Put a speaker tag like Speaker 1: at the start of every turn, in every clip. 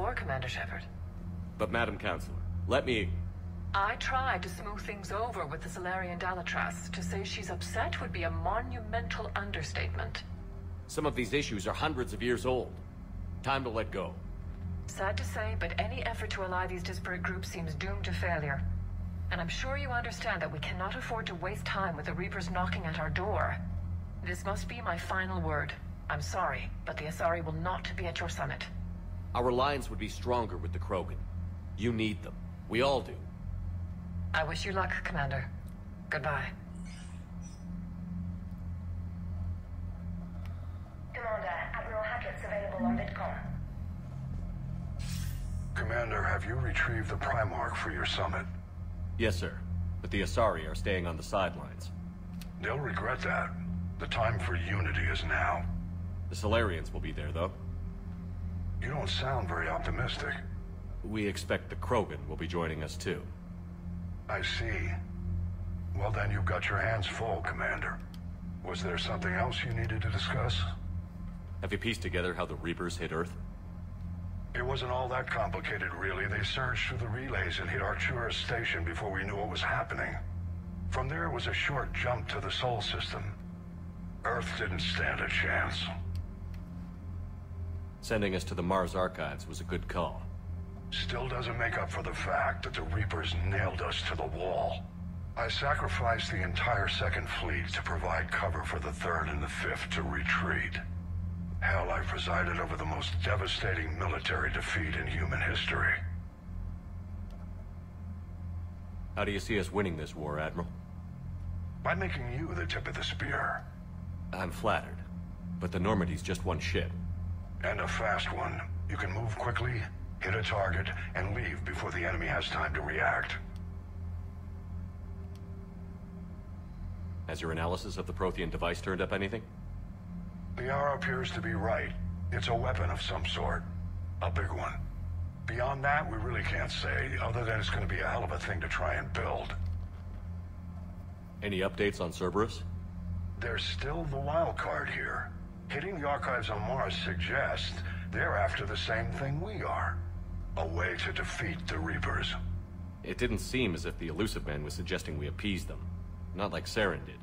Speaker 1: before, Commander Shepard.
Speaker 2: But Madam Counselor, let me...
Speaker 1: I tried to smooth things over with the Salarian Dalatras. To say she's upset would be a monumental understatement.
Speaker 2: Some of these issues are hundreds of years old. Time to let go.
Speaker 1: Sad to say, but any effort to ally these disparate groups seems doomed to failure. And I'm sure you understand that we cannot afford to waste time with the Reapers knocking at our door. This must be my final word. I'm sorry, but the Asari will not be at your summit.
Speaker 2: Our alliance would be stronger with the Krogan. You need them. We all do.
Speaker 1: I wish you luck, Commander. Goodbye.
Speaker 3: Commander, Admiral Hackett's available on VidCom.
Speaker 4: Commander, have you retrieved the Primarch for your summit?
Speaker 2: Yes, sir. But the Asari are staying on the sidelines.
Speaker 4: They'll regret that. The time for unity is now.
Speaker 2: The Solarians will be there, though.
Speaker 4: You don't sound very optimistic.
Speaker 2: We expect the Krogan will be joining us, too.
Speaker 4: I see. Well, then you've got your hands full, Commander. Was there something else you needed to discuss?
Speaker 2: Have you pieced together how the Reapers hit Earth?
Speaker 4: It wasn't all that complicated, really. They surged through the relays and hit Artura's station before we knew what was happening. From there, it was a short jump to the Sol system. Earth didn't stand a chance.
Speaker 2: Sending us to the Mars Archives was a good call.
Speaker 4: Still doesn't make up for the fact that the Reapers nailed us to the wall. I sacrificed the entire Second Fleet to provide cover for the Third and the Fifth to retreat. Hell, I presided over the most devastating military defeat in human history.
Speaker 2: How do you see us winning this war, Admiral?
Speaker 4: By making you the tip of the spear.
Speaker 2: I'm flattered, but the Normandy's just one ship.
Speaker 4: And a fast one. You can move quickly, hit a target, and leave before the enemy has time to react.
Speaker 2: Has your analysis of the Prothean device turned up anything?
Speaker 4: The R appears to be right. It's a weapon of some sort. A big one. Beyond that, we really can't say, other than it's going to be a hell of a thing to try and build.
Speaker 2: Any updates on Cerberus?
Speaker 4: There's still the wild card here. Hitting the archives on Mars suggests they're after the same thing we are. A way to defeat the Reapers.
Speaker 2: It didn't seem as if the Elusive Man was suggesting we appease them. Not like Saren did.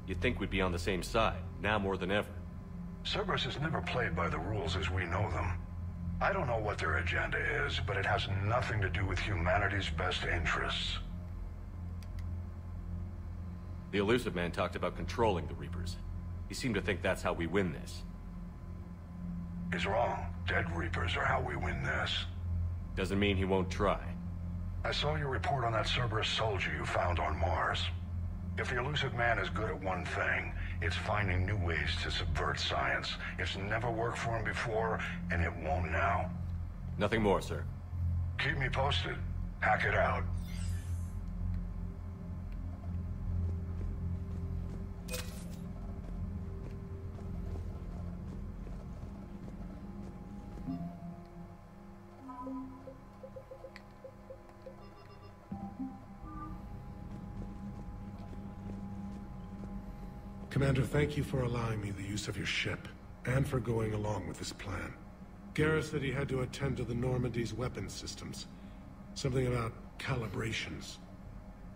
Speaker 2: You'd think we'd be on the same side, now more than ever.
Speaker 4: Cerberus has never played by the rules as we know them. I don't know what their agenda is, but it has nothing to do with humanity's best interests.
Speaker 2: The Elusive Man talked about controlling the Reapers. He seemed to think that's how we win this.
Speaker 4: He's wrong. Dead Reapers are how we win this.
Speaker 2: Doesn't mean he won't try.
Speaker 4: I saw your report on that Cerberus soldier you found on Mars. If the Elusive Man is good at one thing, it's finding new ways to subvert science. It's never worked for him before, and it won't now.
Speaker 2: Nothing more, sir.
Speaker 4: Keep me posted. Hack it out.
Speaker 5: Commander, thank you for allowing me the use of your ship, and for going along with this plan. Garrus said he had to attend to the Normandy's weapons systems. Something about calibrations.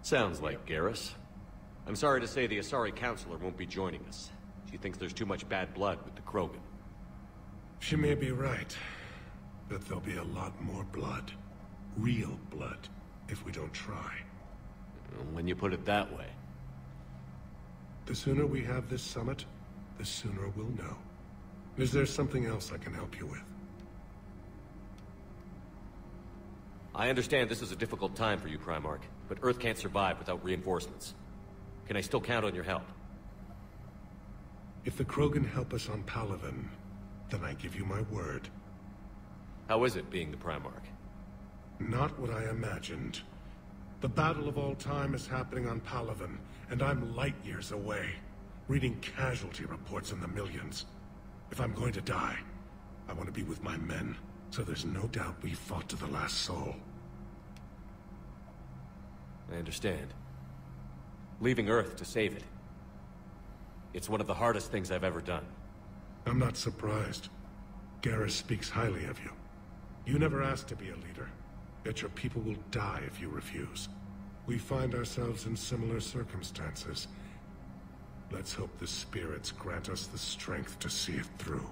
Speaker 2: Sounds like Garrus. I'm sorry to say the Asari Counselor won't be joining us. She thinks there's too much bad blood with the Krogan.
Speaker 5: She may be right, but there'll be a lot more blood. Real blood, if we don't try.
Speaker 2: When you put it that way.
Speaker 5: The sooner we have this summit, the sooner we'll know. Is there something else I can help you with?
Speaker 2: I understand this is a difficult time for you, Primarch, but Earth can't survive without reinforcements. Can I still count on your help?
Speaker 5: If the Krogan help us on Palaven, then I give you my word.
Speaker 2: How is it being the Primarch?
Speaker 5: Not what I imagined. The battle of all time is happening on Palaven, and I'm light years away, reading casualty reports in the millions. If I'm going to die, I want to be with my men, so there's no doubt we fought to the last soul.
Speaker 2: I understand. Leaving Earth to save it. It's one of the hardest things I've ever done.
Speaker 5: I'm not surprised. Garrus speaks highly of you. You never asked to be a leader, yet your people will die if you refuse. We find ourselves in similar circumstances. Let's hope the spirits grant us the strength to see it through.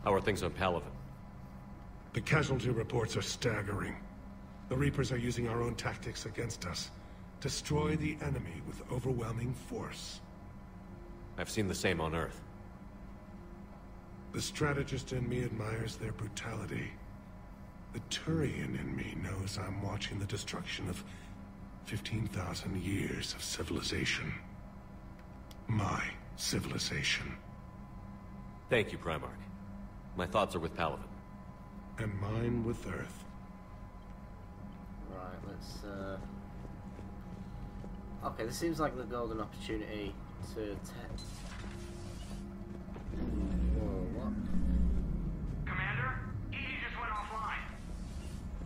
Speaker 2: How are things on Palaven?
Speaker 5: The casualty reports are staggering. The Reapers are using our own tactics against us. Destroy the enemy with overwhelming force.
Speaker 2: I've seen the same on Earth.
Speaker 5: The strategist in me admires their brutality. The Turian in me knows I'm watching the destruction of 15,000 years of civilization. My civilization.
Speaker 2: Thank you, Primarch. My thoughts are with Palaven.
Speaker 5: And mine with Earth.
Speaker 6: Right, let's okay, this seems like the golden opportunity to Whoa, what?
Speaker 7: Commander, Edie just went offline.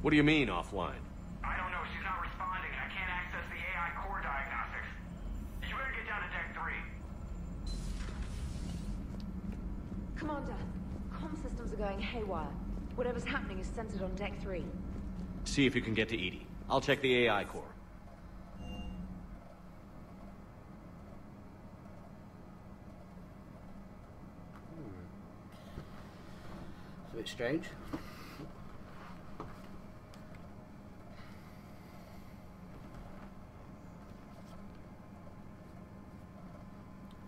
Speaker 2: What do you mean, offline?
Speaker 7: I don't know, she's not responding. I can't access the AI core diagnostics. You better get down to Deck 3.
Speaker 8: Commander, comm systems are going haywire. Whatever's happening is centered on Deck 3.
Speaker 2: See if you can get to Edie. I'll check the AI core.
Speaker 6: It's a bit strange.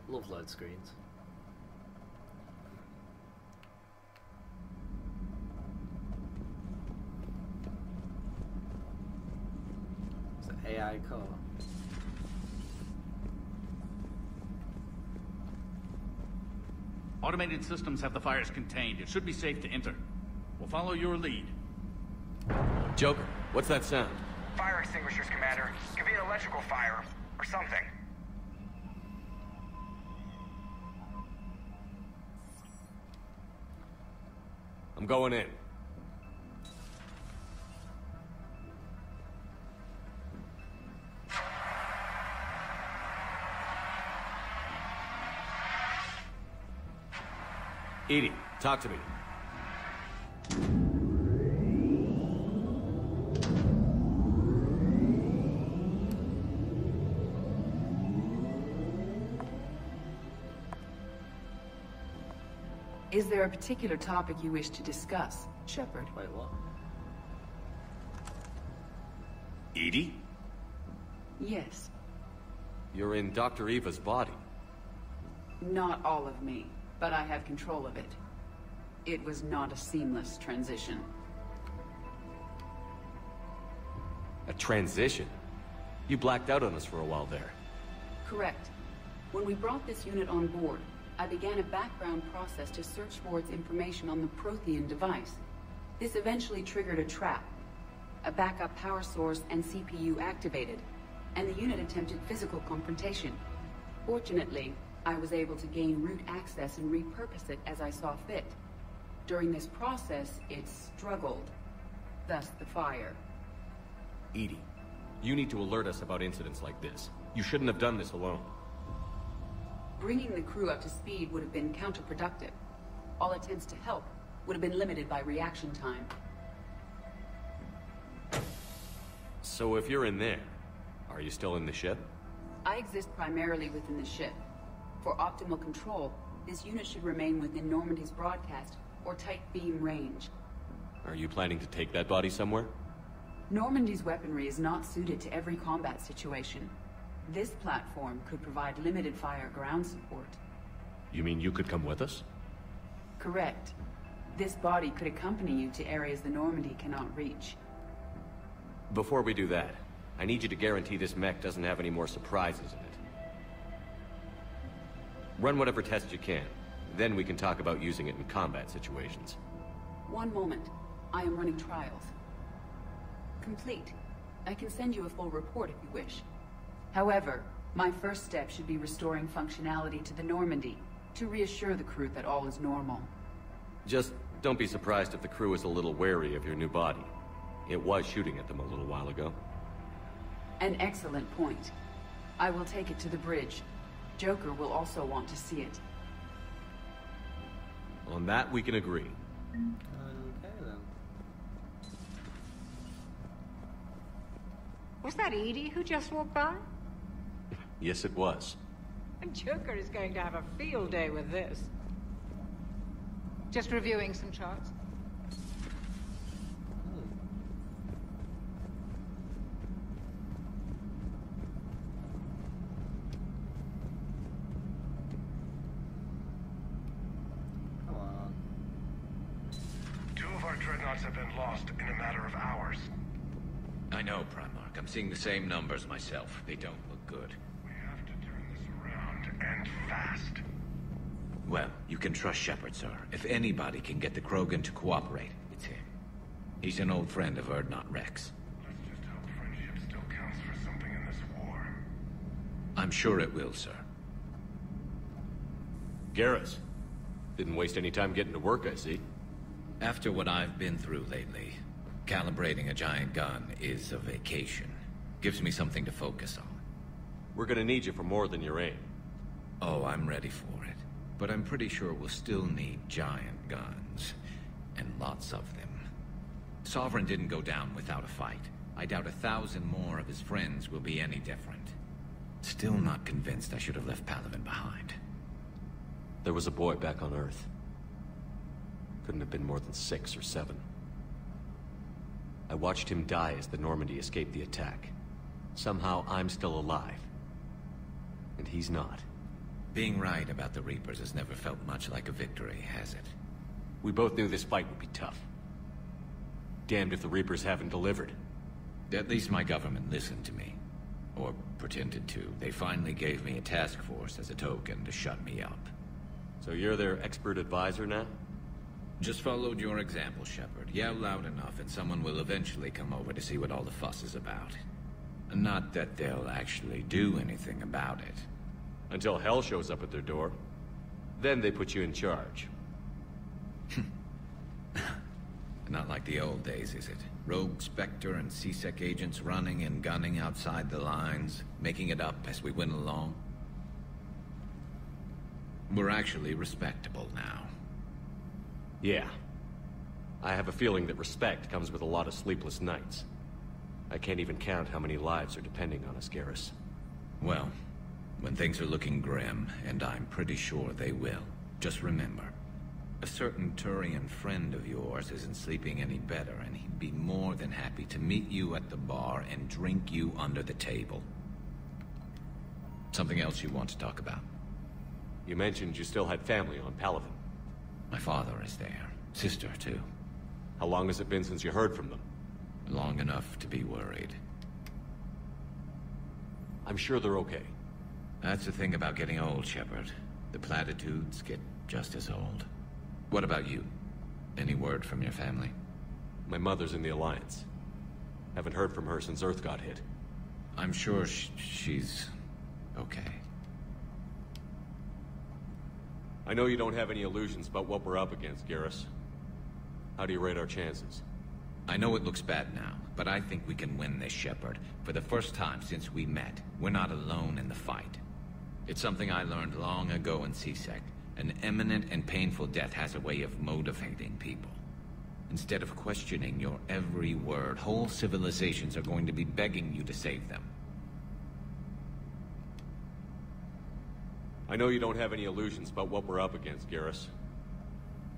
Speaker 6: Love load screens. It's the AI core.
Speaker 9: Automated systems have the fires contained. It should be safe to enter. We'll follow your lead.
Speaker 2: Joker, what's that sound?
Speaker 7: Fire extinguishers, Commander. Could be an electrical fire, or something.
Speaker 2: I'm going in. Edie, talk to me.
Speaker 10: Is there a particular topic you wish to discuss, Shepard?
Speaker 6: Wait, what?
Speaker 2: Edie?
Speaker 10: Yes.
Speaker 2: You're in Dr. Eva's body.
Speaker 10: Not all of me, but I have control of it. It was not a seamless transition.
Speaker 2: A transition? You blacked out on us for a while there.
Speaker 10: Correct. When we brought this unit on board, I began a background process to search for its information on the Prothean device. This eventually triggered a trap. A backup power source and CPU activated, and the unit attempted physical confrontation. Fortunately, I was able to gain root access and repurpose it as I saw fit. During this process, it struggled. Thus the fire.
Speaker 2: Edie, you need to alert us about incidents like this. You shouldn't have done this alone.
Speaker 10: Bringing the crew up to speed would have been counterproductive. All attempts to help would have been limited by reaction time.
Speaker 2: So if you're in there, are you still in the ship?
Speaker 10: I exist primarily within the ship. For optimal control, this unit should remain within Normandy's broadcast or tight beam range.
Speaker 2: Are you planning to take that body somewhere?
Speaker 10: Normandy's weaponry is not suited to every combat situation. This platform could provide limited fire ground support.
Speaker 2: You mean you could come with us?
Speaker 10: Correct. This body could accompany you to areas the Normandy cannot reach.
Speaker 2: Before we do that, I need you to guarantee this mech doesn't have any more surprises in it. Run whatever tests you can. Then we can talk about using it in combat situations.
Speaker 10: One moment. I am running trials. Complete. I can send you a full report if you wish. However, my first step should be restoring functionality to the Normandy, to reassure the crew that all is normal.
Speaker 2: Just don't be surprised if the crew is a little wary of your new body. It was shooting at them a little while ago.
Speaker 10: An excellent point. I will take it to the bridge. Joker will also want to see it.
Speaker 2: On that, we can agree.
Speaker 6: Okay then.
Speaker 11: Was that Edie who just walked by?
Speaker 2: Yes, it was.
Speaker 11: Joker is going to have a field day with this. Just reviewing some charts.
Speaker 6: Come on.
Speaker 4: 2 of our dreadnoughts have been lost in a matter of hours.
Speaker 12: I know, Primarch. I'm seeing the same numbers myself. They don't look good.
Speaker 4: We have to turn this around, and fast.
Speaker 12: Well, you can trust Shepard, sir. If anybody can get the Krogan to cooperate, it's him. He's an old friend of Urdnot Rex.
Speaker 4: Let's just hope friendship still counts for something in this war.
Speaker 12: I'm sure it will, sir.
Speaker 2: Garrus. Didn't waste any time getting to work, I see.
Speaker 12: After what I've been through lately, calibrating a giant gun is a vacation. Gives me something to focus on.
Speaker 2: We're gonna need you for more than your aim.
Speaker 12: Oh, I'm ready for it. But I'm pretty sure we'll still need giant guns. And lots of them. Sovereign didn't go down without a fight. I doubt 1,000 more of his friends will be any different. Still not convinced I should have left Palaven behind.
Speaker 2: There was a boy back on Earth. Couldn't have been more than 6 or 7. I watched him die as the Normandy escaped the attack. Somehow I'm still alive. And he's not.
Speaker 12: Being right about the Reapers has never felt much like a victory, has it?
Speaker 2: We both knew this fight would be tough. Damned if the Reapers haven't delivered.
Speaker 12: At least my government listened to me. Or pretended to. They finally gave me a task force as a token to shut me up.
Speaker 2: So you're their expert advisor now?
Speaker 12: Just followed your example, Shepard. Yell loud enough and someone will eventually come over to see what all the fuss is about. Not that they'll actually do anything about it.
Speaker 2: Until hell shows up at their door. Then they put you in charge.
Speaker 12: Not like the old days, is it? Rogue Spectre and C-Sec agents running and gunning outside the lines, making it up as we went along. We're actually respectable now.
Speaker 2: Yeah. I have a feeling that respect comes with a lot of sleepless nights. I can't even count how many lives are depending on us, Garrus.
Speaker 12: Well, when things are looking grim, and I'm pretty sure they will, just remember, a certain Turian friend of yours isn't sleeping any better, and he'd be more than happy to meet you at the bar and drink you under the table. Something else you want to talk about?
Speaker 2: You mentioned you still had family on Palaven.
Speaker 12: My father is there. Sister, too.
Speaker 2: How long has it been since you heard from them?
Speaker 12: Long enough to be worried.
Speaker 2: I'm sure they're okay.
Speaker 12: That's the thing about getting old, Shepard. The platitudes get just as old. What about you? Any word from your family?
Speaker 2: My mother's in the Alliance. Haven't heard from her since Earth got hit.
Speaker 12: I'm sure she's okay.
Speaker 2: I know you don't have any illusions about what we're up against, Garrus. How do you rate our chances?
Speaker 12: I know it looks bad now, but I think we can win this, Shepard. For the first time since we met, we're not alone in the fight. It's something I learned long ago in C-Sec. An imminent and painful death has a way of motivating people. Instead of questioning your every word, whole civilizations are going to be begging you to save them.
Speaker 2: I know you don't have any illusions about what we're up against, Garrus.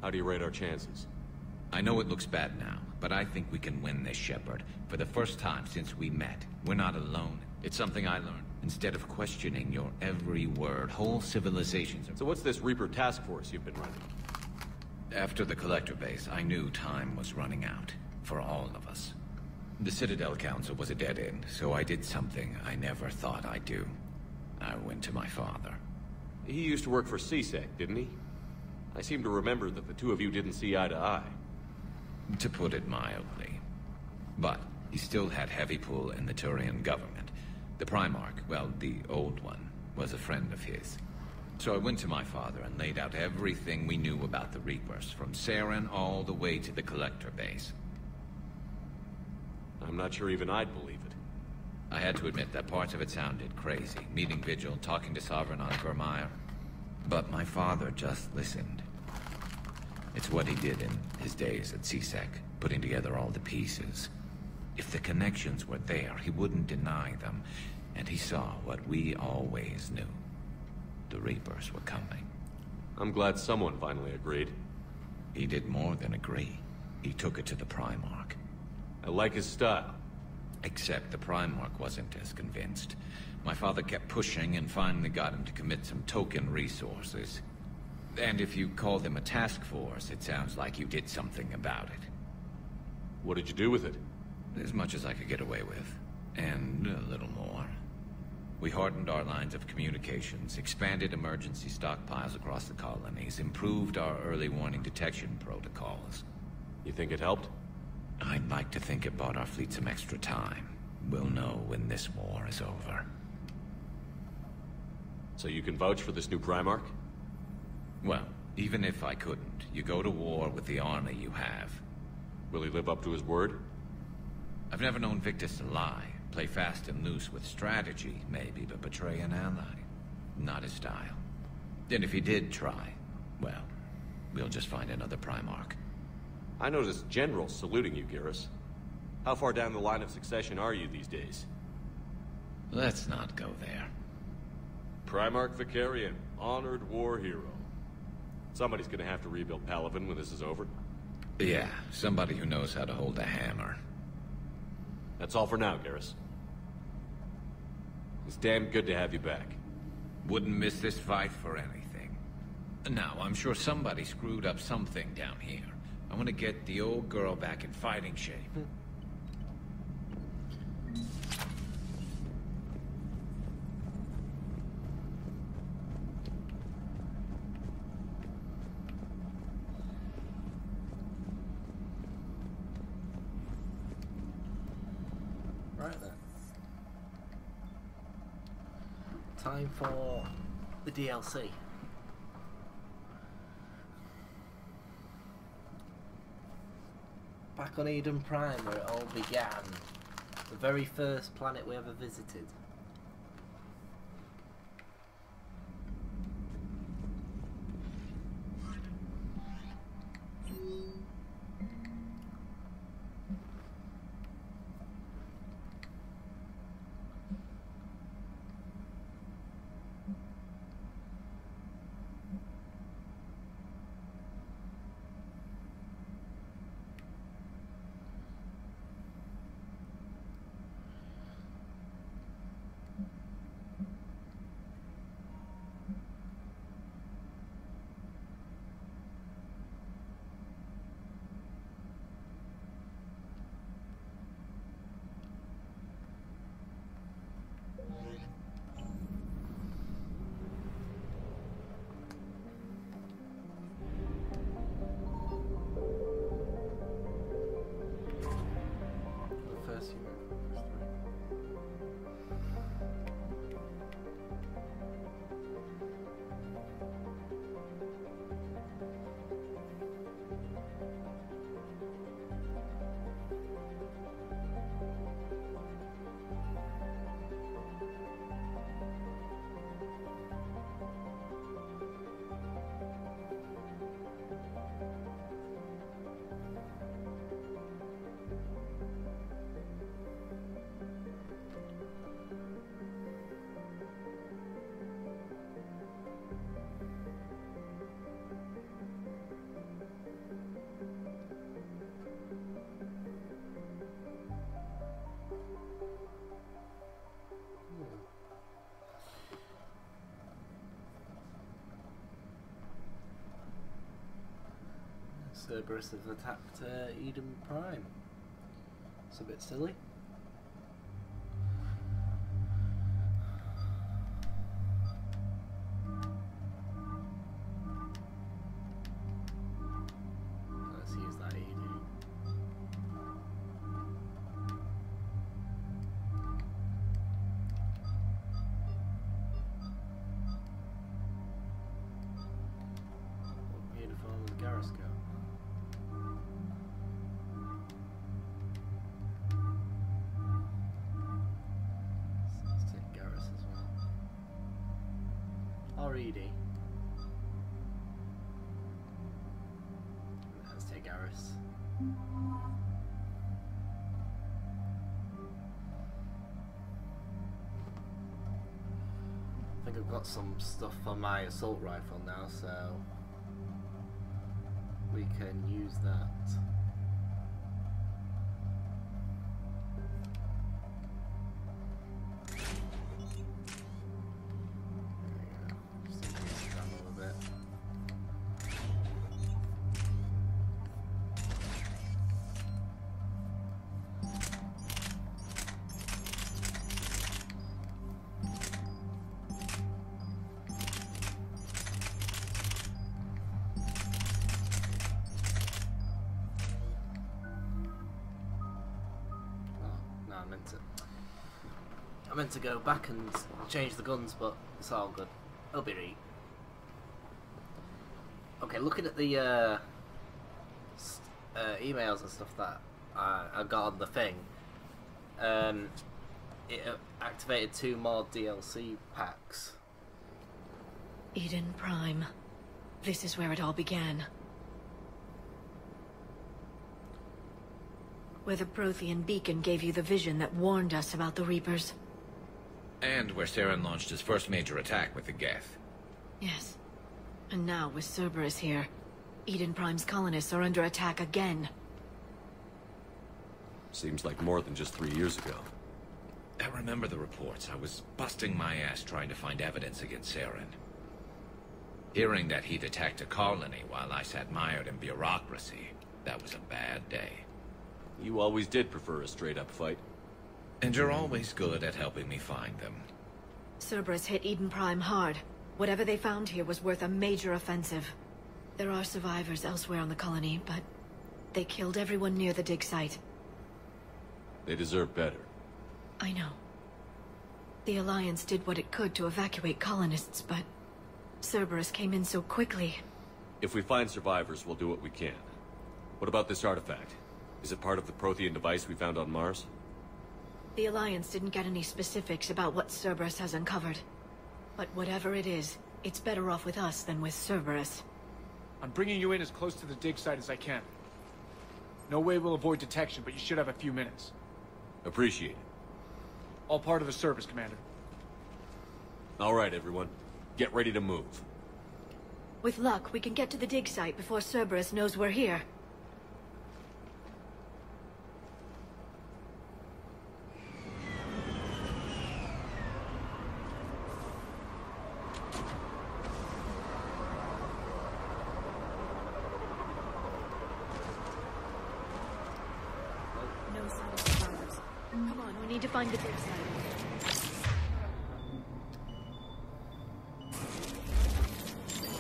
Speaker 2: How do you rate our chances?
Speaker 12: I know it looks bad now, but I think we can win this, Shepard. For the first time since we met, we're not alone. It's something I learned. Instead of questioning your every word, whole civilizations are...
Speaker 2: So what's this Reaper task force you've been running?
Speaker 12: After the Collector base, I knew time was running out. For all of us. The Citadel Council was a dead end, so I did something I never thought I'd do. I went to my father.
Speaker 2: He used to work for C-Sec, didn't he? I seem to remember that the two of you didn't see eye to eye.
Speaker 12: To put it mildly. But he still had heavy pull in the Turian government. The Primarch, well, the old one, was a friend of his. So I went to my father and laid out everything we knew about the Reapers, from Saren all the way to the Collector base.
Speaker 2: I'm not sure even I'd believe it.
Speaker 12: I had to admit that parts of it sounded crazy, meeting Vigil, talking to Sovereign on Vermeer. But my father just listened. It's what he did in his days at CSEC, putting together all the pieces. If the connections were there, he wouldn't deny them, and he saw what we always knew. The Reapers were coming.
Speaker 2: I'm glad someone finally agreed.
Speaker 12: He did more than agree. He took it to the Primarch.
Speaker 2: I like his style.
Speaker 12: Except the Primarch wasn't as convinced. My father kept pushing and finally got him to commit some token resources. And if you call them a task force, it sounds like you did something about it.
Speaker 2: What did you do with it?
Speaker 12: As much as I could get away with. And a little more. We hardened our lines of communications, expanded emergency stockpiles across the colonies, improved our early warning detection protocols.
Speaker 2: You think it helped?
Speaker 12: I'd like to think it bought our fleet some extra time. We'll know when this war is over.
Speaker 2: So you can vouch for this new Primarch?
Speaker 12: Well, even if I couldn't, you go to war with the army you have.
Speaker 2: Will he live up to his word?
Speaker 12: I've never known Victus to lie. Play fast and loose with strategy, maybe, but betray an ally. Not his style. And if he did try, well, we'll just find another Primarch.
Speaker 2: I noticed generals saluting you, Garrus. How far down the line of succession are you these days?
Speaker 12: Let's not go there.
Speaker 2: Primarch Vicarian, honored war hero. Somebody's gonna have to rebuild Palaven when this is over.
Speaker 12: Yeah, somebody who knows how to hold a hammer.
Speaker 2: That's all for now, Garrus. It's damn good to have you back.
Speaker 12: Wouldn't miss this fight for anything. Now, I'm sure somebody screwed up something down here. I want to get the old girl back in fighting shape.
Speaker 6: Right then. Time for the DLC. Back on Eden Prime, where it all began. The very first planet we ever visited. Cerberus have attacked Eden Prime. It's a bit silly. Let's use that ED. What uniform with Garrus go? RED. this. I think I've got some stuff for my assault rifle now, so we can use that. I meant to go back and change the guns, but it's all good. It'll be right. Okay, looking at the emails and stuff that I got on the thing, it activated 2 more DLC packs.
Speaker 8: Eden Prime. This is where it all began. Where the Prothean beacon gave you the vision that warned us about the Reapers.
Speaker 12: And where Saren launched his first major attack with the Geth.
Speaker 8: Yes. And now, with Cerberus here, Eden Prime's colonists are under attack again.
Speaker 2: Seems like more than just 3 years ago.
Speaker 12: I remember the reports. I was busting my ass trying to find evidence against Saren. Hearing that he'd attacked a colony while I sat mired in bureaucracy, that was a bad day.
Speaker 2: You always did prefer a straight-up fight.
Speaker 12: And you're always good at helping me find them.
Speaker 8: Cerberus hit Eden Prime hard. Whatever they found here was worth a major offensive. There are survivors elsewhere on the colony, but they killed everyone near the dig site.
Speaker 2: They deserve better.
Speaker 8: I know. The Alliance did what it could to evacuate colonists, but Cerberus came in so quickly.
Speaker 2: If we find survivors, we'll do what we can. What about this artifact? Is it part of the Prothean device we found on Mars?
Speaker 8: The Alliance didn't get any specifics about what Cerberus has uncovered. But whatever it is, it's better off with us than with Cerberus.
Speaker 13: I'm bringing you in as close to the dig site as I can. No way we'll avoid detection, but you should have a few minutes.
Speaker 2: Appreciate it.
Speaker 13: All part of the service, Commander.
Speaker 2: All right, everyone. Get ready to move.
Speaker 8: With luck, we can get to the dig site before Cerberus knows we're here. No sign of survivors. Come on, we need to find the dig site.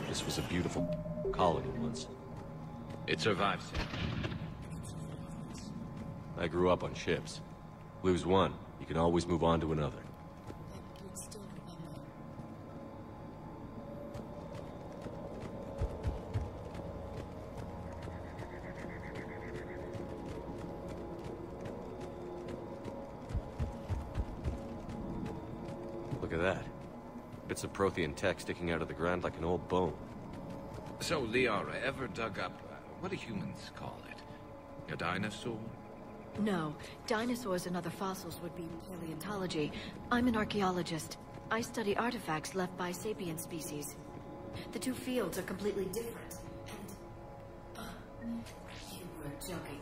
Speaker 2: This was a beautiful colony once.
Speaker 12: It survived, Sam.
Speaker 2: I grew up on ships. Lose one, you can always move on to another. Look at that. Bits of Prothean tech sticking out of the ground like an old bone.
Speaker 12: So, Liara, ever dug up, what do humans call it? A dinosaur?
Speaker 8: No, dinosaurs and other fossils would be in paleontology. I'm an archaeologist. I study artifacts left by sapient species. The two fields are completely different. And... you were joking.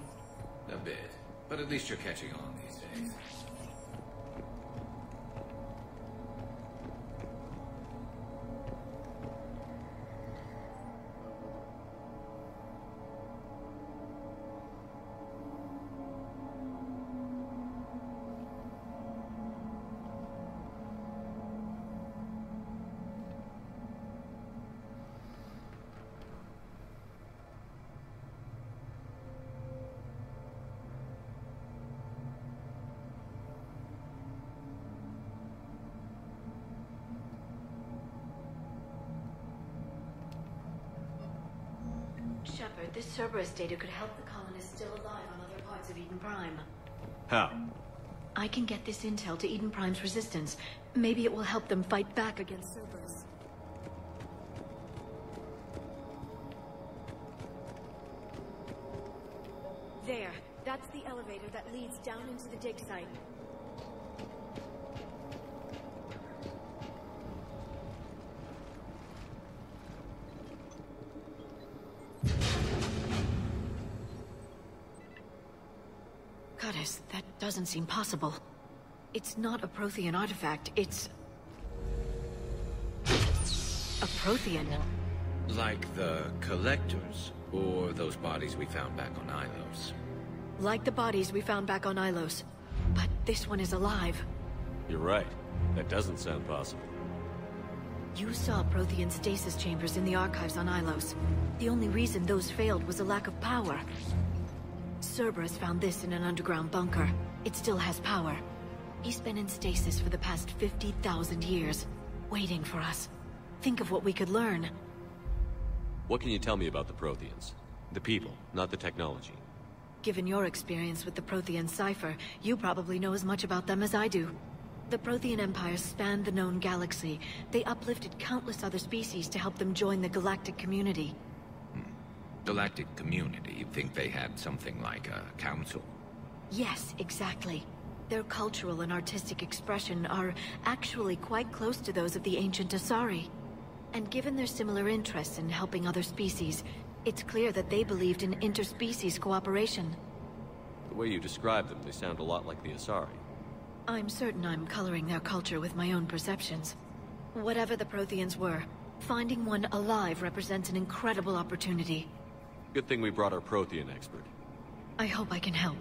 Speaker 12: A bit. But at least you're catching on these days.
Speaker 8: Shepard, this Cerberus data could help the colonists still alive on other parts of Eden Prime.
Speaker 2: How?
Speaker 8: I can get this intel to Eden Prime's resistance. Maybe it will help them fight back against Cerberus. There. That's the elevator that leads down into the dig site. Goddess, that doesn't seem possible. It's not a Prothean artifact, it's... a Prothean.
Speaker 12: Like the Collectors, or those bodies we found back on Ilos.
Speaker 8: Like the bodies we found back on Ilos. But this one is alive.
Speaker 2: You're right. That doesn't sound possible.
Speaker 8: You saw Prothean stasis chambers in the archives on Ilos. The only reason those failed was a lack of power. Cerberus found this in an underground bunker. It still has power. He's been in stasis for the past 50,000 years, waiting for us. Think of what we could learn.
Speaker 2: What can you tell me about the Protheans? The people, not the technology.
Speaker 8: Given your experience with the Prothean cipher, you probably know as much about them as I do. The Prothean Empire spanned the known galaxy. They uplifted countless other species to help them join the galactic community.
Speaker 12: Galactic community? You think they had something like a council?
Speaker 8: Yes, exactly. Their cultural and artistic expression are actually quite close to those of the ancient Asari. And given their similar interests in helping other species, it's clear that they believed in interspecies cooperation.
Speaker 2: The way you describe them, they sound a lot like the Asari.
Speaker 8: I'm certain I'm coloring their culture with my own perceptions. Whatever the Protheans were, finding one alive represents an incredible opportunity.
Speaker 2: Good thing we brought our Prothean expert.
Speaker 8: I hope I can help.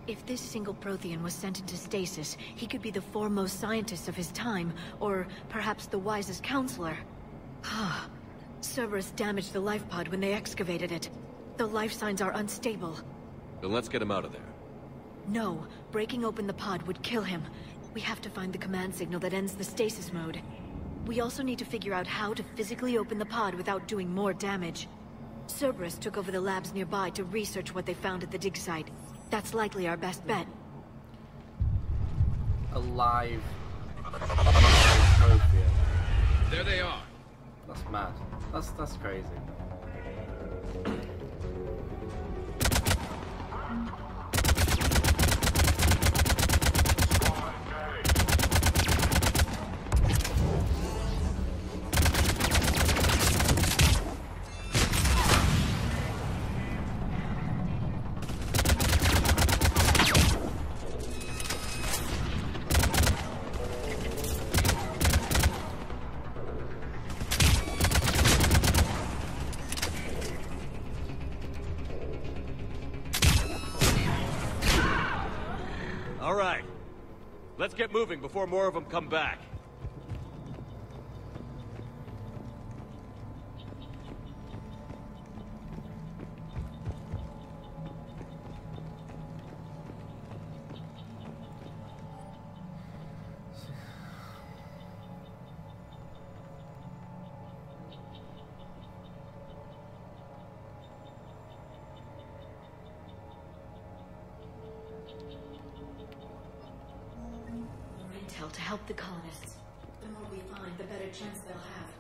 Speaker 8: If this single Prothean was sent into stasis, he could be the foremost scientist of his time, or perhaps the wisest counselor. Ah. Cerberus damaged the life pod when they excavated it. The life signs are unstable.
Speaker 2: Then let's get him out of there.
Speaker 8: No, breaking open the pod would kill him. We have to find the command signal that ends the stasis mode. We also need to figure out how to physically open the pod without doing more damage. Cerberus took over the labs nearby to research what they found at the dig site. That's likely our best bet.
Speaker 6: Alive. Prothean.
Speaker 12: There they are.
Speaker 6: That's mad. That's crazy.
Speaker 2: All right. Let's get moving before more of them come back.
Speaker 8: To help the colonists. The more we find, the better chance they'll have.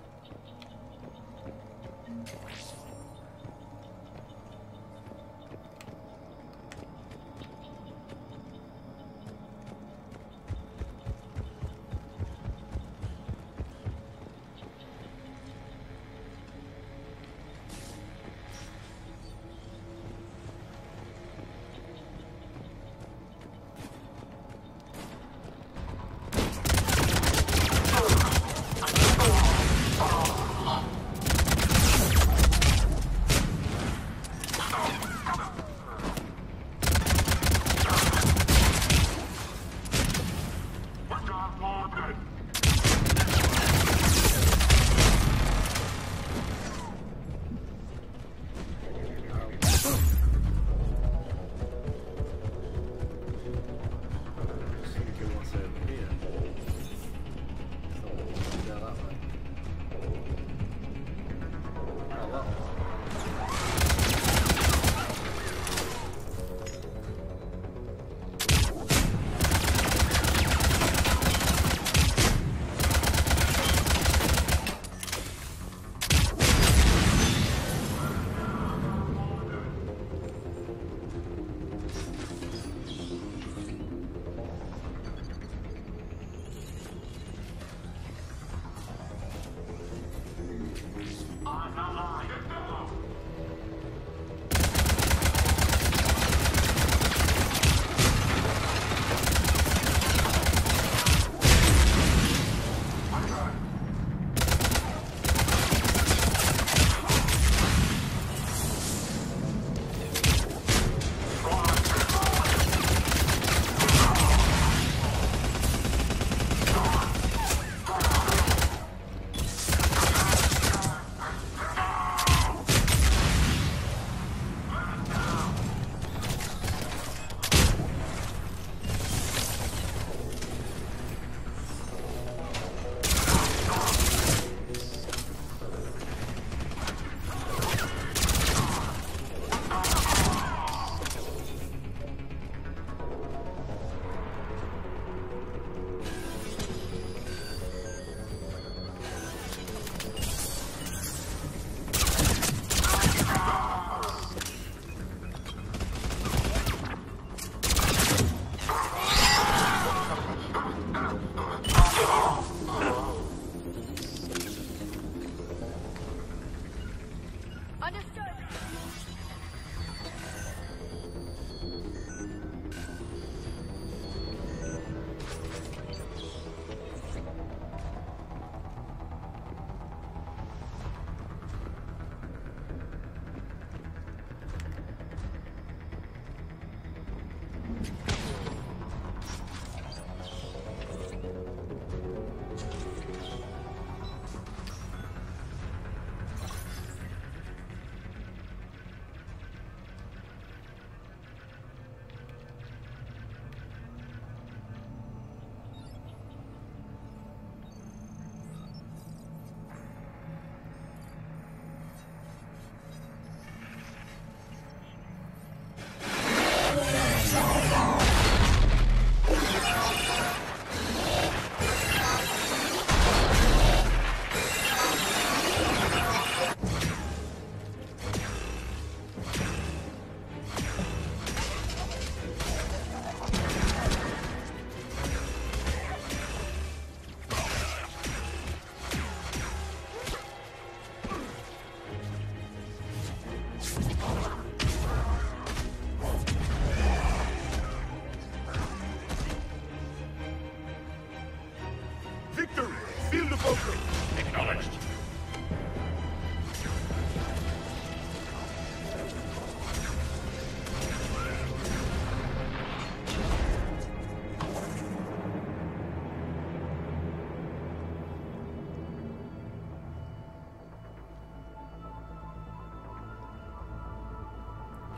Speaker 14: the bunker!
Speaker 9: Acknowledged.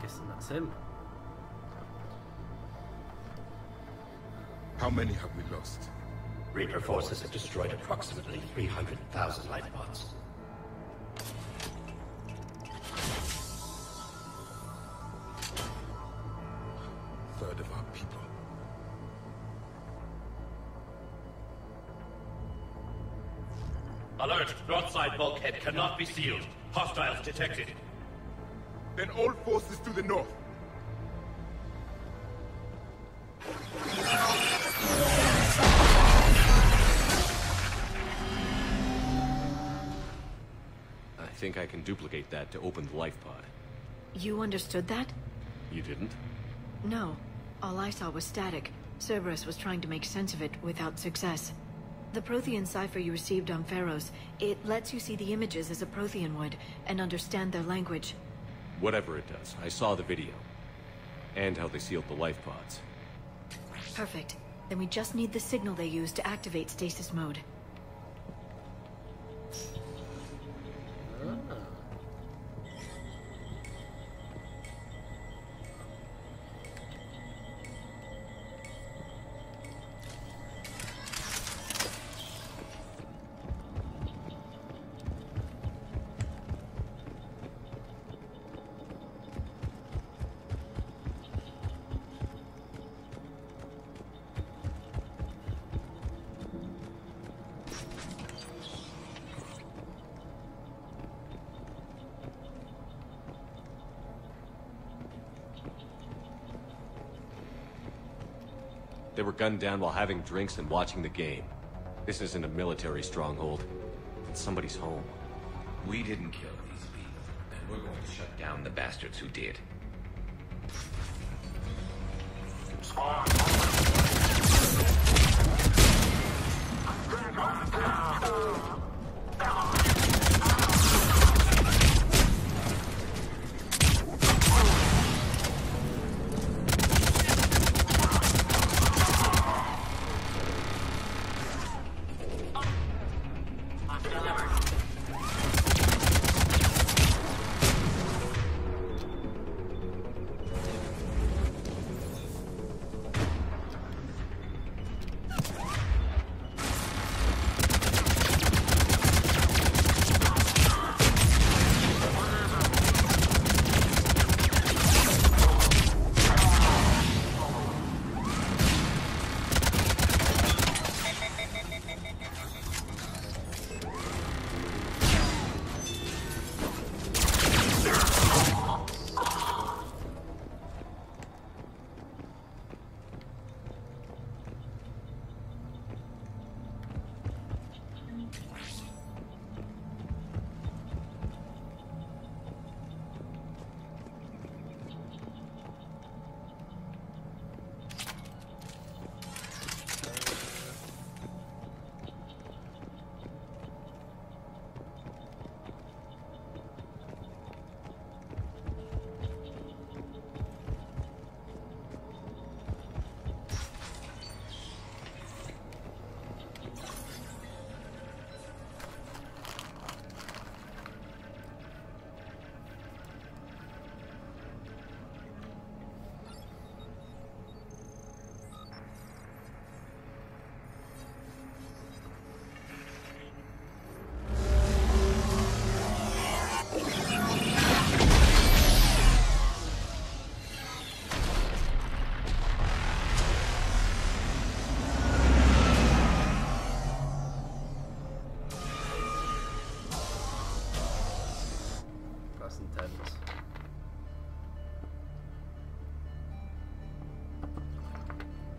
Speaker 6: Guessing that's him.
Speaker 14: How many have we lost?
Speaker 15: Reaper forces have destroyed approximately 300,000 life pods.
Speaker 14: Third of our people.
Speaker 15: Alert! North side bulkhead cannot be sealed. Hostiles detected.
Speaker 14: Then all forces to the north.
Speaker 2: I think I can duplicate that to open the life pod.
Speaker 8: You understood that?
Speaker 2: You didn't?
Speaker 8: No. All I saw was static. Cerberus was trying to make sense of it without success. The Prothean cipher you received on Pharaohs, it lets you see the images as a Prothean would, and understand their language.
Speaker 2: Whatever it does, I saw the video. And how they sealed the life pods.
Speaker 8: Perfect. Then we just need the signal they used to activate stasis mode.
Speaker 2: They were gunned down while having drinks and watching the game. This isn't a military stronghold. It's somebody's home.
Speaker 12: We didn't kill these people, and we're going to shut down the bastards who did.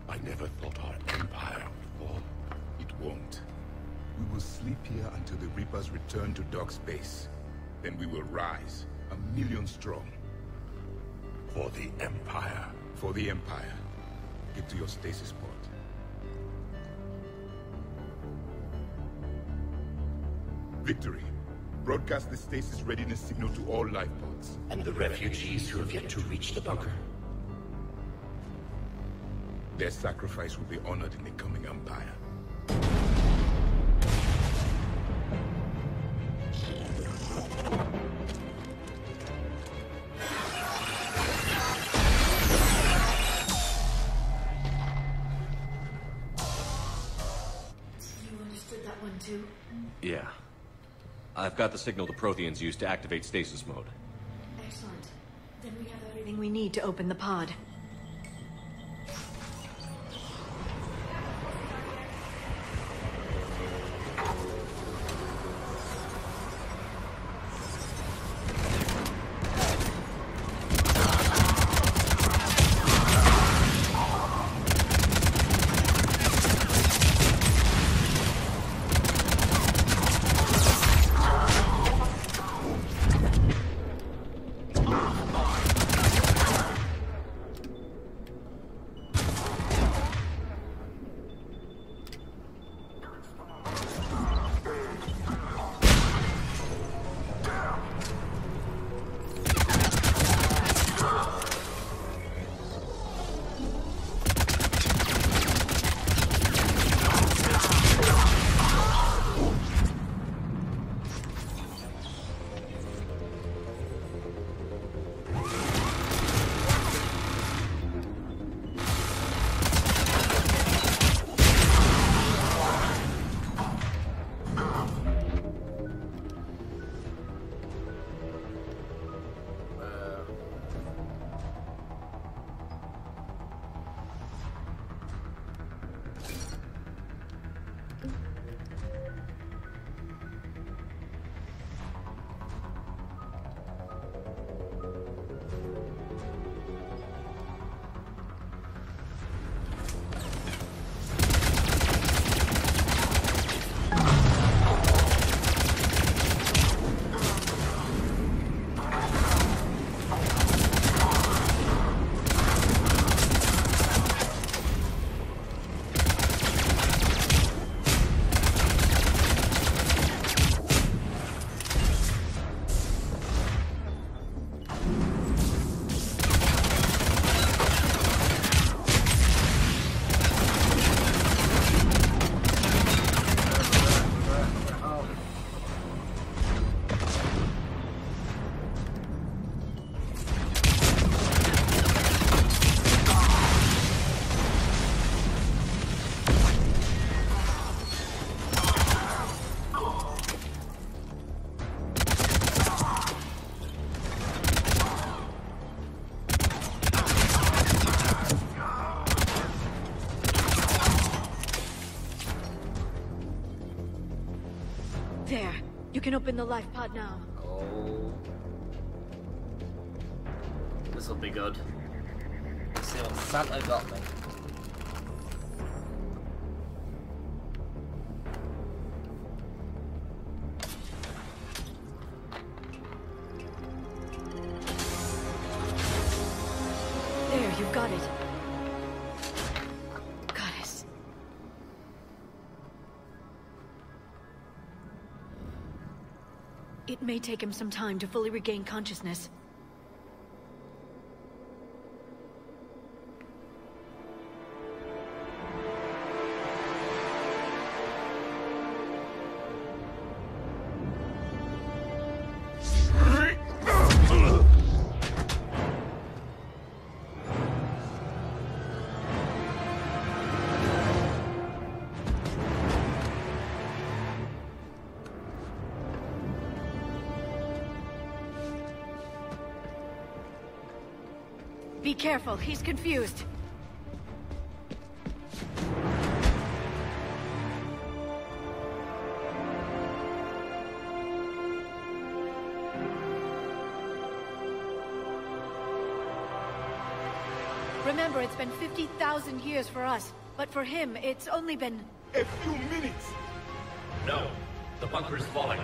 Speaker 14: I never thought our empire would fall. It won't. We will sleep here until the Reapers return to Dock Space. Then we will rise, 1,000,000 strong. For the Empire. For the Empire. Get to your stasis pod. Victory. Broadcast the stasis readiness signal to all life pods.
Speaker 15: And the refugees who have yet to reach the bunker.
Speaker 14: Their sacrifice will be honored in the coming Empire.
Speaker 8: You understood that one too?
Speaker 2: Yeah. I've got the signal the Protheans use to activate stasis mode.
Speaker 8: Excellent. Then we have everything we need to open the pod. There. You can open the life pod now.
Speaker 6: Oh. This'll be good. Let's see what Santa got me.
Speaker 8: There, you've got it. Goddess. It may take him some time to fully regain consciousness. Be careful, he's confused. Remember, it's been 50,000 years for us, but for him, it's only been...
Speaker 14: a few minutes!
Speaker 15: No, the bunker is falling.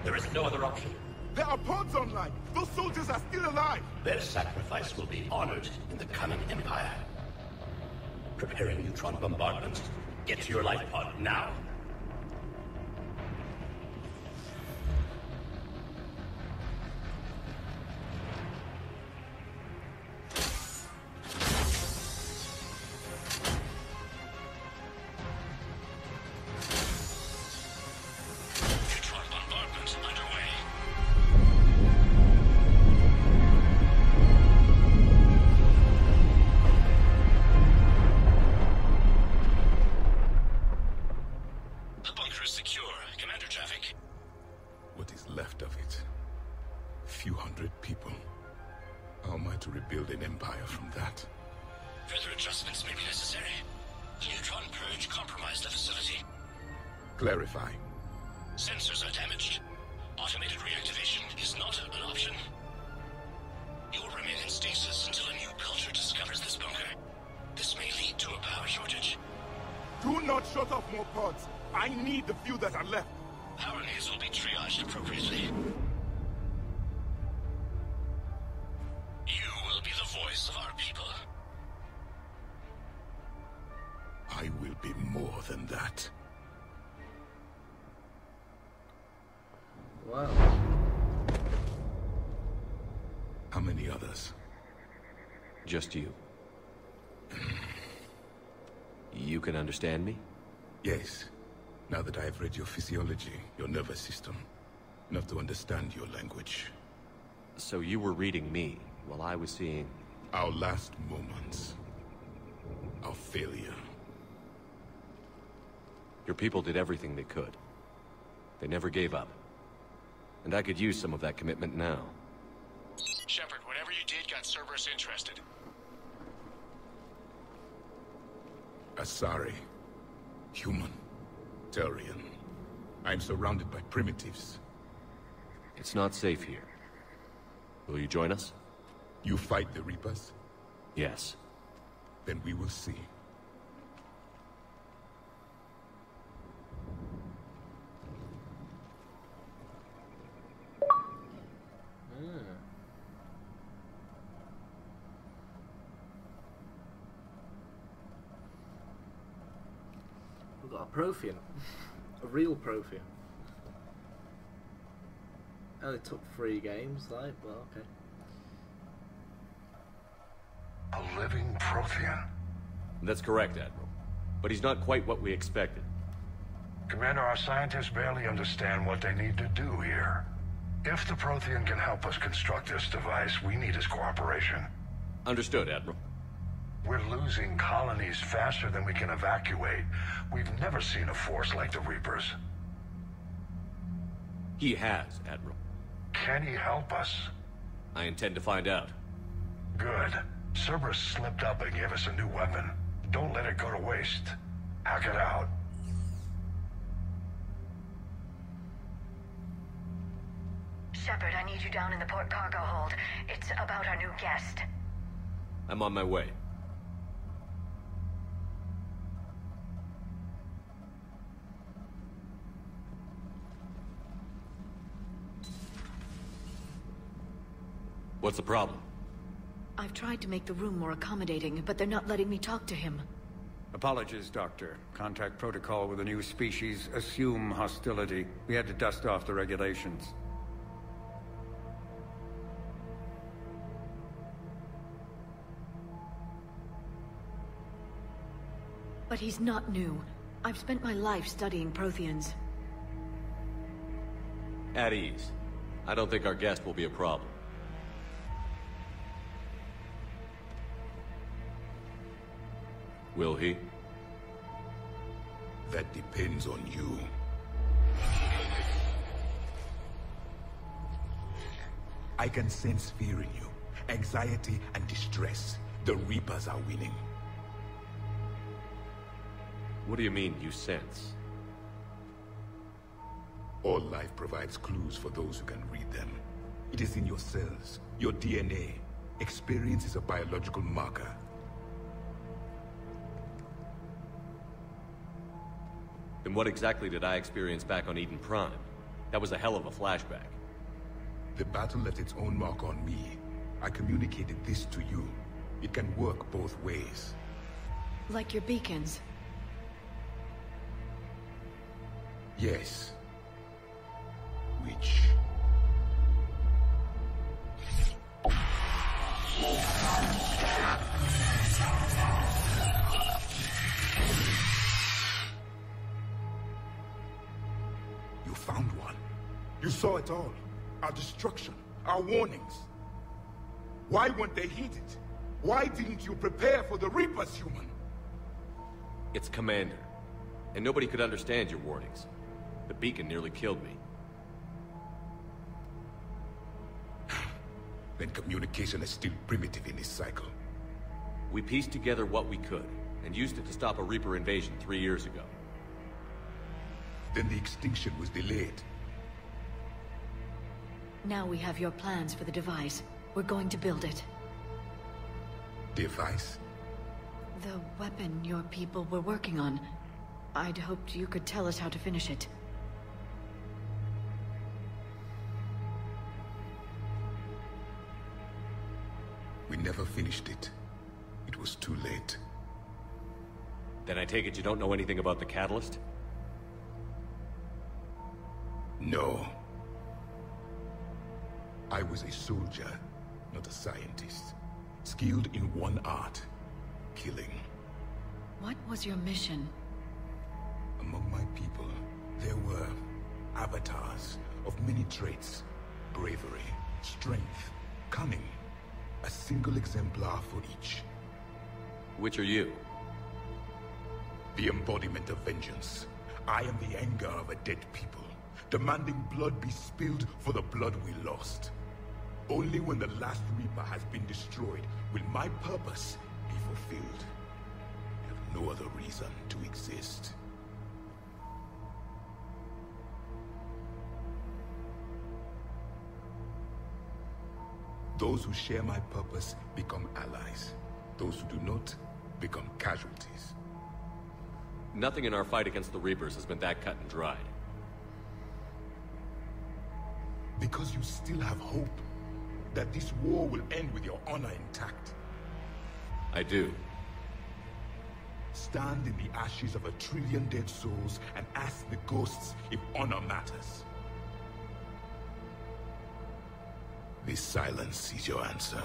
Speaker 15: There is no other option.
Speaker 14: There are pods online! Those soldiers are still alive!
Speaker 15: Their sacrifice will be honored in the coming Empire. Preparing neutron bombardment. Get to your life pod now.
Speaker 14: build an empire from that.
Speaker 15: Further adjustments may be necessary. The neutron purge compromised the facility.
Speaker 14: Clarify.
Speaker 15: Sensors are damaged. Automated reactivation is not an option. You will remain in stasis until a new culture discovers this bunker. This may lead to a power shortage.
Speaker 14: Do not shut off more pods. I need the few that are left.
Speaker 15: Power needs will be triaged appropriately. You will be the voice of our people.
Speaker 14: I will be more than that.
Speaker 6: Wow.
Speaker 14: How many others?
Speaker 2: Just you. You can understand me?
Speaker 14: Yes. Now that I have read your physiology, your nervous system, enough to understand your language.
Speaker 2: So you were reading me, while I was seeing...
Speaker 14: Our last moments. Our failure.
Speaker 2: Your people did everything they could. They never gave up. And I could use some of that commitment now.
Speaker 7: Shepard, whatever you did got Cerberus interested.
Speaker 14: Asari. Human. Turian. I'm surrounded by primitives.
Speaker 2: It's not safe here. Will you join us?
Speaker 14: You fight the Reapers?
Speaker 2: Yes.
Speaker 14: Then we will see.
Speaker 6: We've got a Prothean. A real Prothean. Only took 3 games, like, well, okay.
Speaker 4: A living Prothean?
Speaker 2: That's correct, Admiral. But he's not quite what we expected.
Speaker 4: Commander, our scientists barely understand what they need to do here. If the Prothean can help us construct this device, we need his cooperation.
Speaker 2: Understood, Admiral.
Speaker 4: We're losing colonies faster than we can evacuate. We've never seen a force like the Reapers.
Speaker 2: He has, Admiral.
Speaker 4: Can he help us?
Speaker 2: I intend to find out.
Speaker 4: Good. Cerberus slipped up and gave us a new weapon. Don't let it go to waste. Hack it out.
Speaker 3: Shepard, I need you down in the port cargo hold. It's about our new guest.
Speaker 2: I'm on my way. What's the problem?
Speaker 8: I've tried to make the room more accommodating, but they're not letting me talk to him.
Speaker 16: Apologies, Doctor. Contact protocol with a new species. Assume hostility. We had to dust off the regulations.
Speaker 8: But he's not new. I've spent my life studying Protheans.
Speaker 2: At ease. I don't think our guest will be a problem. Will he?
Speaker 14: That depends on you. I can sense fear in you. Anxiety and distress. The Reapers are winning.
Speaker 2: What do you mean, you sense?
Speaker 14: All life provides clues for those who can read them. It is in your cells, your DNA. Experience is a biological marker.
Speaker 2: Then what exactly did I experience back on Eden Prime? That was a hell of a flashback.
Speaker 14: The battle left its own mark on me. I communicated this to you. It can work both ways.
Speaker 8: Like your beacons.
Speaker 14: Yes. Which... You found one. You saw it all. Our destruction. Our warnings. Why weren't they heeded? Why didn't you prepare for the Reapers, human?
Speaker 2: It's Commander. And nobody could understand your warnings. The beacon nearly killed me.
Speaker 14: then communication is still primitive in this cycle.
Speaker 2: We pieced together what we could, and used it to stop a Reaper invasion 3 years ago.
Speaker 14: Then the extinction was delayed.
Speaker 8: Now we have your plans for the device. We're going to build it.
Speaker 14: Device?
Speaker 8: The weapon your people were working on. I'd hoped you could tell us how to finish it.
Speaker 14: We never finished it. It was too late.
Speaker 2: Then I take it you don't know anything about the catalyst?
Speaker 14: No. I was a soldier, not a scientist. Skilled in one art, killing.
Speaker 8: What was your mission?
Speaker 14: Among my people, there were avatars of many traits. Bravery, strength, cunning. A single exemplar for each.
Speaker 2: Which are you?
Speaker 14: The embodiment of vengeance. I am the anger of a dead people, demanding blood be spilled for the blood we lost. Only when the last Reaper has been destroyed will my purpose be fulfilled. I have no other reason to exist. Those who share my purpose become allies. Those who do not become casualties.
Speaker 2: Nothing in our fight against the Reapers has been that cut and dried.
Speaker 14: Because you still have hope that this war will end with your honor intact.
Speaker 2: I do.
Speaker 14: Stand in the ashes of 1 trillion dead souls and ask the ghosts if honor matters. This silence is your answer.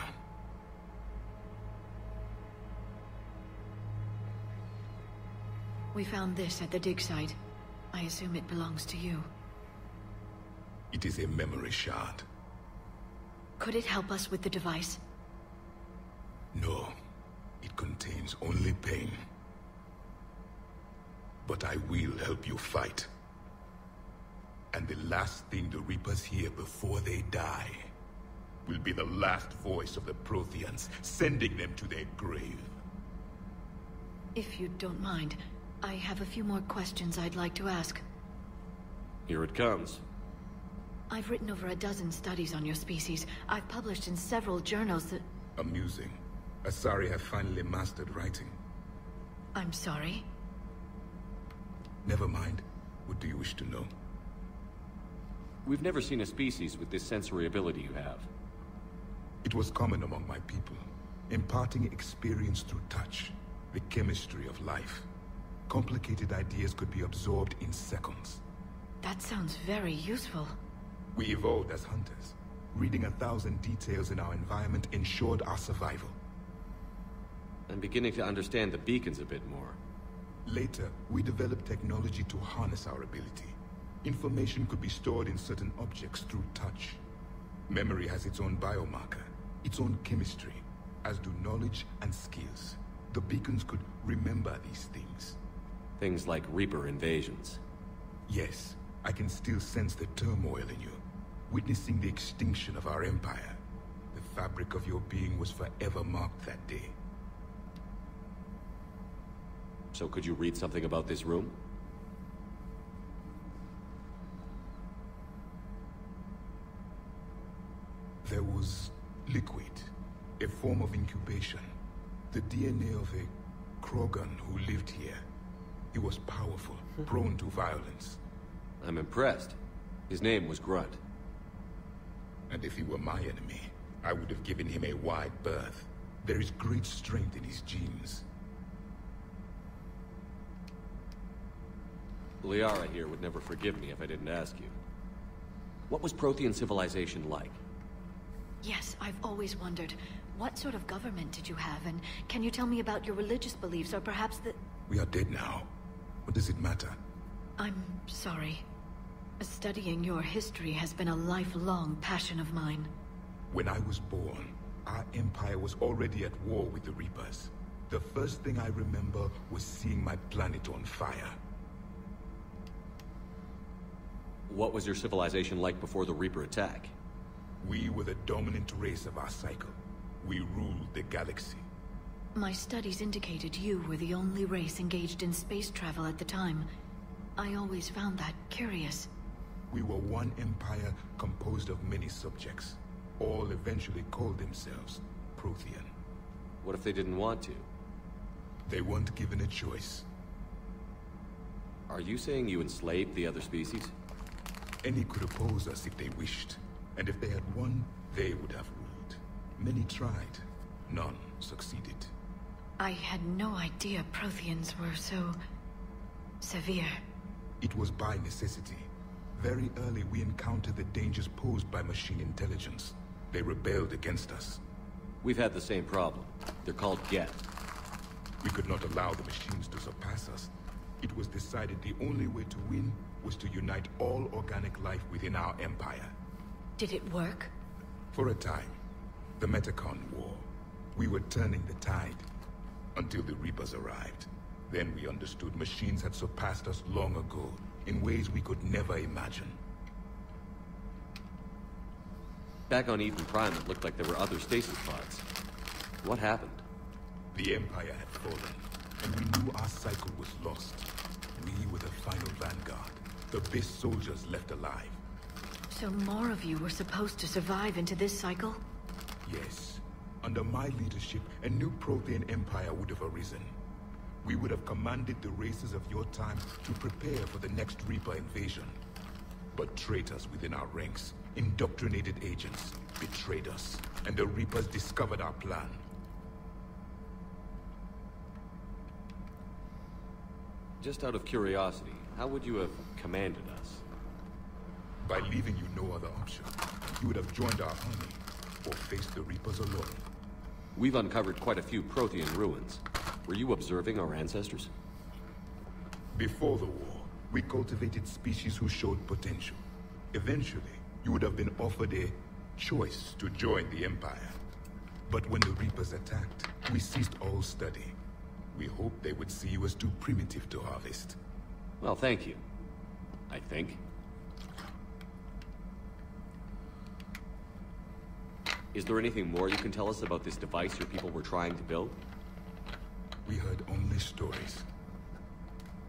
Speaker 8: We found this at the dig site. I assume it belongs to you.
Speaker 14: It is a memory shard.
Speaker 8: Could it help us with the device?
Speaker 14: No. It contains only pain. But I will help you fight. And the last thing the Reapers hear before they die will be the last voice of the Protheans, sending them to their grave.
Speaker 8: If you don't mind, I have a few more questions I'd like to ask.
Speaker 2: Here it comes.
Speaker 8: I've written over a dozen studies on your species. I've published in several journals that...
Speaker 14: Amusing. Asari have finally mastered writing.
Speaker 8: I'm sorry?
Speaker 14: Never mind. What do you wish to know?
Speaker 2: We've never seen a species with this sensory ability you have.
Speaker 14: It was common among my people, imparting experience through touch, the chemistry of life. Complicated ideas could be absorbed in seconds.
Speaker 8: That sounds very useful.
Speaker 14: We evolved as hunters. Reading 1,000 details in our environment ensured our survival.
Speaker 2: I'm beginning to understand the beacons a bit more.
Speaker 14: Later, we developed technology to harness our ability. Information could be stored in certain objects through touch. Memory has its own biomarker, its own chemistry, as do knowledge and skills. The beacons could remember these things.
Speaker 2: Things like Reaper invasions.
Speaker 14: Yes, I can still sense the turmoil in you, witnessing the extinction of our empire. The fabric of your being was forever marked that day.
Speaker 2: So could you read something about this room?
Speaker 14: There was liquid, a form of incubation. The DNA of a Krogan who lived here. He was powerful, prone to violence.
Speaker 2: I'm impressed. His name was Grunt.
Speaker 14: And if he were my enemy, I would have given him a wide berth. There is great strength in his genes.
Speaker 2: Liara here would never forgive me if I didn't ask you. What was Prothean civilization like?
Speaker 8: Yes, I've always wondered. What sort of government did you have, and can you tell me about your religious beliefs, or perhaps the...
Speaker 14: We are dead now. What does it matter?
Speaker 8: I'm sorry. Studying your history has been a lifelong passion of mine.
Speaker 14: When I was born, our empire was already at war with the Reapers. The first thing I remember was seeing my planet on fire.
Speaker 2: What was your civilization like before the Reaper attack?
Speaker 14: We were the dominant race of our cycle. We ruled the galaxy.
Speaker 8: My studies indicated you were the only race engaged in space travel at the time. I always found that curious.
Speaker 14: We were one empire composed of many subjects. All eventually called themselves Prothean.
Speaker 2: What if they didn't want to?
Speaker 14: They weren't given a choice.
Speaker 2: Are you saying you enslaved the other species?
Speaker 14: Any could oppose us if they wished. And if they had won, they would have ruled. Many tried. None succeeded.
Speaker 8: I had no idea Protheans were so... severe.
Speaker 14: It was by necessity. Very early we encountered the dangers posed by machine intelligence. They rebelled against us.
Speaker 2: We've had the same problem. They're called Geth.
Speaker 14: We could not allow the machines to surpass us. It was decided the only way to win was to unite all organic life within our empire.
Speaker 8: Did it work?
Speaker 14: For a time. The Metacon War. We were turning the tide. Until the Reapers arrived. Then we understood machines had surpassed us long ago, in ways we could never imagine.
Speaker 2: Back on Eden Prime, it looked like there were other stasis pods. What happened?
Speaker 14: The Empire had fallen, and we knew our cycle was lost. We were the final vanguard, the best soldiers left alive.
Speaker 8: So more of you were supposed to survive into this cycle?
Speaker 14: Yes. Under my leadership, a new Prothean empire would have arisen. We would have commanded the races of your time to prepare for the next Reaper invasion. But traitors within our ranks, indoctrinated agents, betrayed us, and the Reapers discovered our plan.
Speaker 2: Just out of curiosity, how would you have commanded us?
Speaker 14: By leaving you no other option. You would have joined our army, or faced the Reapers alone.
Speaker 2: We've uncovered quite a few Prothean ruins. Were you observing our ancestors?
Speaker 14: Before the war, we cultivated species who showed potential. Eventually, you would have been offered a choice to join the Empire. But when the Reapers attacked, we ceased all study. We hoped they would see you as too primitive to harvest.
Speaker 2: Well, thank you. I think. Is there anything more you can tell us about this device your people were trying to build?
Speaker 14: We heard only stories.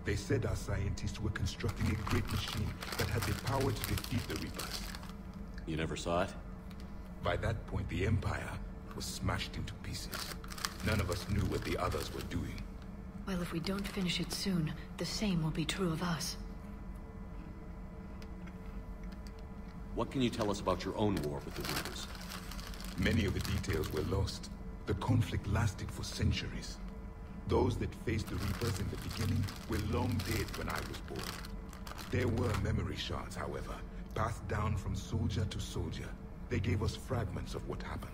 Speaker 14: They said our scientists were constructing a great machine that had the power to defeat the Reapers.
Speaker 2: You never saw it?
Speaker 14: By that point, the Empire was smashed into pieces. None of us knew what the others were doing.
Speaker 8: Well, if we don't finish it soon, the same will be true of us.
Speaker 2: What can you tell us about your own war with the Reapers?
Speaker 14: Many of the details were lost. The conflict lasted for centuries. Those that faced the Reapers in the beginning were long dead when I was born. There were memory shards, however, passed down from soldier to soldier. They gave us fragments of what happened.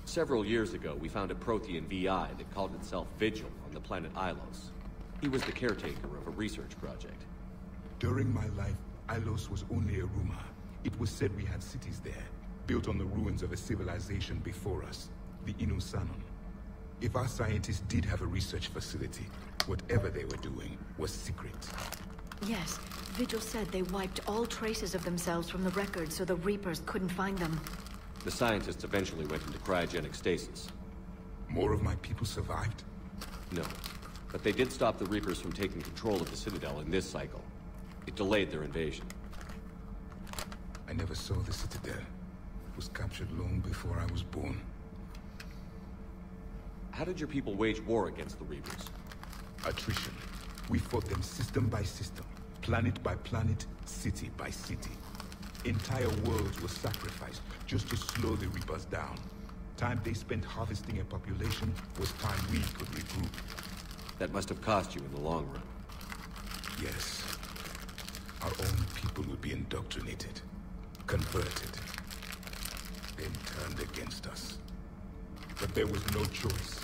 Speaker 2: Several years ago, we found a Prothean VI that called itself Vigil on the planet Ilos. He was the caretaker of a research project.
Speaker 14: During my life, Ilos was only a rumor. It was said we had cities there, built on the ruins of a civilization before us, the Inusanon. If our scientists did have a research facility, whatever they were doing was secret.
Speaker 8: Yes, Vigil said they wiped all traces of themselves from the records so the Reapers couldn't find them.
Speaker 2: The scientists eventually went into cryogenic stasis.
Speaker 14: More of my people survived?
Speaker 2: No, but they did stop the Reapers from taking control of the Citadel in this cycle. It delayed their invasion.
Speaker 14: I never saw the Citadel. It was captured long before I was born.
Speaker 2: How did your people wage war against the Reapers?
Speaker 14: Attrition. We fought them system by system, planet by planet, city by city. Entire worlds were sacrificed just to slow the Reapers down. Time they spent harvesting a population was time we could regroup.
Speaker 2: That must have cost you in the long run.
Speaker 14: Yes. Our own people would be indoctrinated, converted, then turned against us. But there was no choice.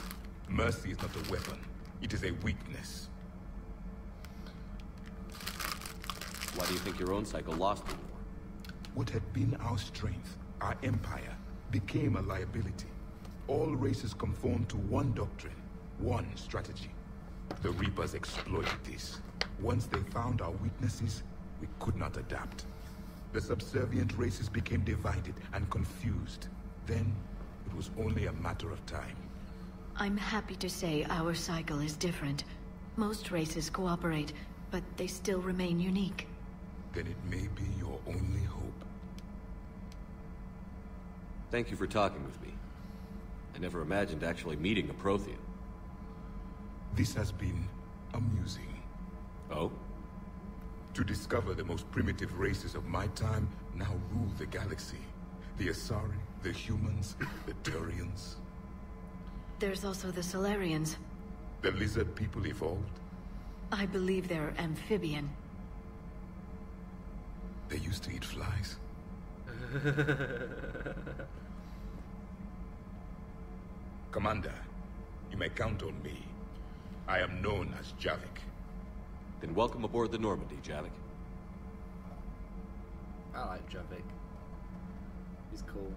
Speaker 14: Mercy is not a weapon. It is a weakness.
Speaker 2: Why do you think your own cycle lost the war?
Speaker 14: What had been our strength, our empire, became a liability. All races conformed to one doctrine, one strategy. The Reapers exploited this. Once they found our weaknesses, we could not adapt. The subservient races became divided and confused. Then, it was only a matter of time.
Speaker 8: I'm happy to say our cycle is different. Most races cooperate, but they still remain unique.
Speaker 14: Then it may be your only hope.
Speaker 2: Thank you for talking with me. I never imagined actually meeting a Prothean.
Speaker 14: This has been amusing.
Speaker 2: Oh?
Speaker 14: To discover the most primitive races of my time now rule the galaxy. The Asari, the humans, the Turians.
Speaker 8: There's also the Solarians.
Speaker 14: The lizard people evolved?
Speaker 8: I believe they're amphibian.
Speaker 14: They used to eat flies? Commander, you may count on me. I am known as Javik.
Speaker 2: Then welcome aboard the Normandy, Javik.
Speaker 6: I like Javik. He's cool.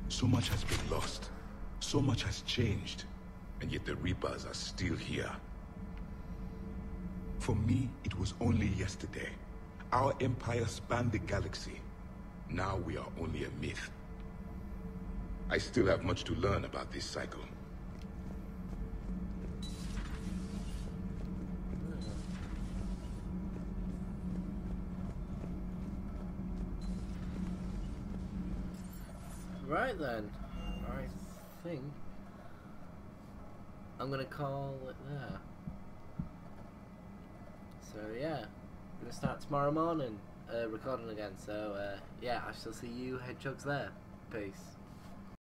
Speaker 14: So much has been lost. So much has changed. And yet the Reapers are still here. For me, it was only yesterday. Our empire spanned the galaxy. Now we are only a myth. I still have much to learn about this cycle.
Speaker 6: Right then, I think I'm gonna call it there. So yeah, I'm gonna start tomorrow morning recording again. So yeah, I shall see you hedgehogs there. Peace.